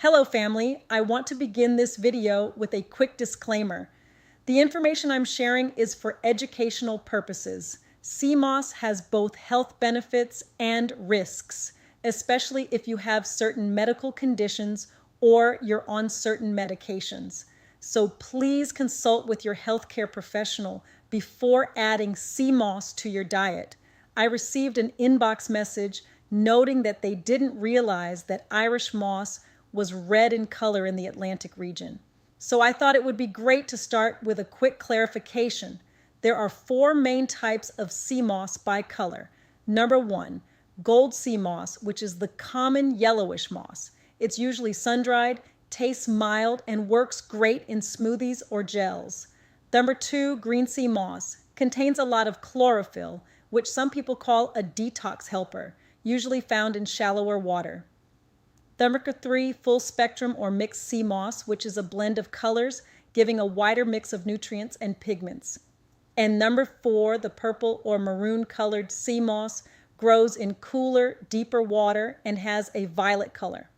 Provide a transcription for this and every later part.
Hello family, I want to begin this video with a quick disclaimer. The information I'm sharing is for educational purposes. Sea moss has both health benefits and risks, especially if you have certain medical conditions or you're on certain medications. So please consult with your healthcare professional before adding sea moss to your diet. I received an inbox message noting that they didn't realize that Irish moss was red in color in the Atlantic region. So I thought it would be great to start with a quick clarification. There are four main types of sea moss by color. Number one, gold sea moss, which is the common yellowish moss. It's usually sun-dried, tastes mild, and works great in smoothies or gels. Number two, green sea moss, contains a lot of chlorophyll, which some people call a detox helper, usually found in shallower water. Number three, full spectrum or mixed sea moss, which is a blend of colors, giving a wider mix of nutrients and pigments. And number four, the purple or maroon colored sea moss, grows in cooler, deeper water and has a violet color.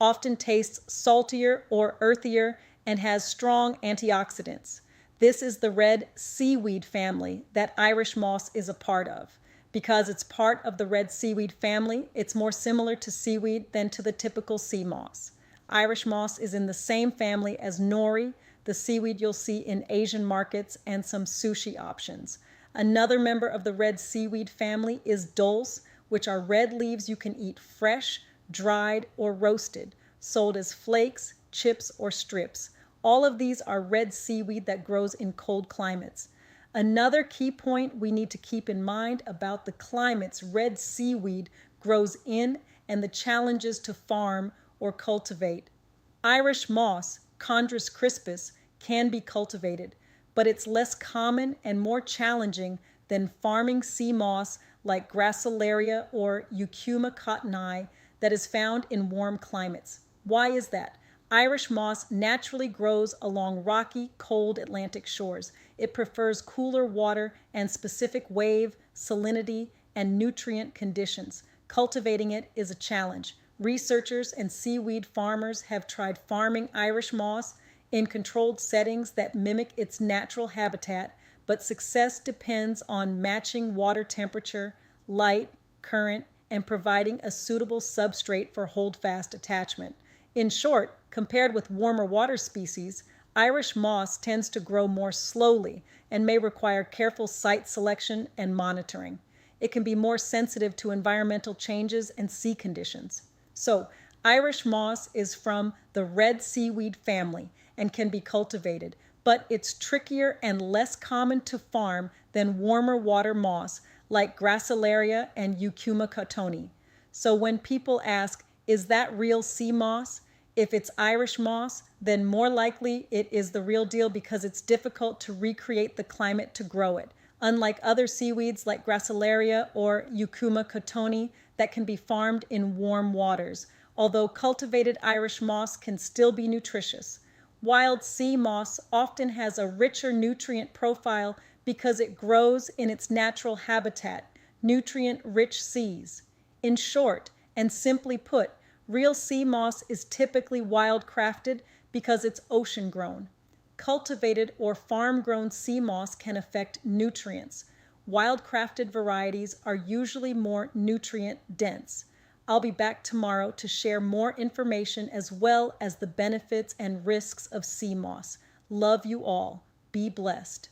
Often tastes saltier or earthier and has strong antioxidants. This is the red seaweed family that Irish moss is a part of. Because it's part of the red seaweed family, it's more similar to seaweed than to the typical sea moss. Irish moss is in the same family as nori, the seaweed you'll see in Asian markets, and some sushi options. Another member of the red seaweed family is dulse, which are red leaves you can eat fresh, dried, or roasted, sold as flakes, chips, or strips. All of these are red seaweed that grows in cold climates. Another key point we need to keep in mind about the climates red seaweed grows in and the challenges to farm or cultivate. Irish moss, Chondrus crispus, can be cultivated, but it's less common and more challenging than farming sea moss like Gracilaria or Eucuma cottoni that is found in warm climates. Why is that? Irish moss naturally grows along rocky, cold Atlantic shores. It prefers cooler water and specific wave, salinity, and nutrient conditions. Cultivating it is a challenge. Researchers and seaweed farmers have tried farming Irish moss in controlled settings that mimic its natural habitat, but success depends on matching water temperature, light, current, and providing a suitable substrate for holdfast attachment. In short, compared with warmer water species, Irish moss tends to grow more slowly and may require careful site selection and monitoring. It can be more sensitive to environmental changes and sea conditions. So, Irish moss is from the red seaweed family and can be cultivated, but it's trickier and less common to farm than warmer water moss like Gracilaria and Eucuma cottoni. So when people ask, is that real sea moss? If it's Irish moss, then more likely it is the real deal because it's difficult to recreate the climate to grow it, unlike other seaweeds like Gracilaria or Eucuma cottoni that can be farmed in warm waters, although cultivated Irish moss can still be nutritious. Wild sea moss often has a richer nutrient profile because it grows in its natural habitat, nutrient-rich seas. In short, and simply put, real sea moss is typically wild-crafted because it's ocean-grown. Cultivated or farm-grown sea moss can affect nutrients. Wild-crafted varieties are usually more nutrient-dense. I'll be back tomorrow to share more information as well as the benefits and risks of sea moss. Love you all. Be blessed.